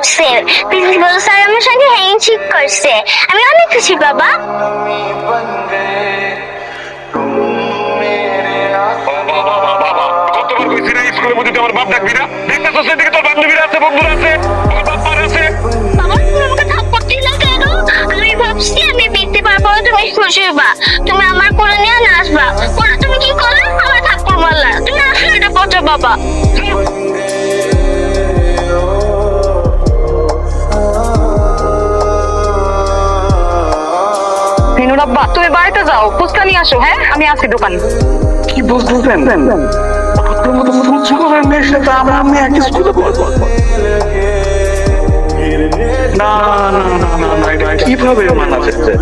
করছে, principal sir আমার সঙ্গে হ্যান্ডশেক করছে। আমি অনেক খুশি বাবা। কতবার কইছি না স্কুলের মধ্যে আমার বাপ ডাকবি না? দেখতেছস এদিকে তোর বান্ধবীরা আছে, বন্ধুরা আছে, তোর বাপ মার আছে। বাবা তুমি আমাকে থাপ্পড় দিলে কেন? আমি ভাবছি আমি বিদ্যে পারবো না, তুমি খুশি হবা, তুমি আমার কোলে নিয়ে নাচবা। ওরা তুমি কি করলে? আমার থাপ্পড় মারলা। তুমি আসলে এটা পচা বাবা। মিনুর আব্বা তুমি বাড়িতে যাও, ফুচকা নিয়ে আসো। হ্যাঁ আমি আসি দোকানে। কি বলতেছেন? আপনার মতো ফুচকা করার মেয়ের সাথে আমি এক স্কুলে পড়বো? না না না না না, এটা কিভাবে মানা যাচ্ছে?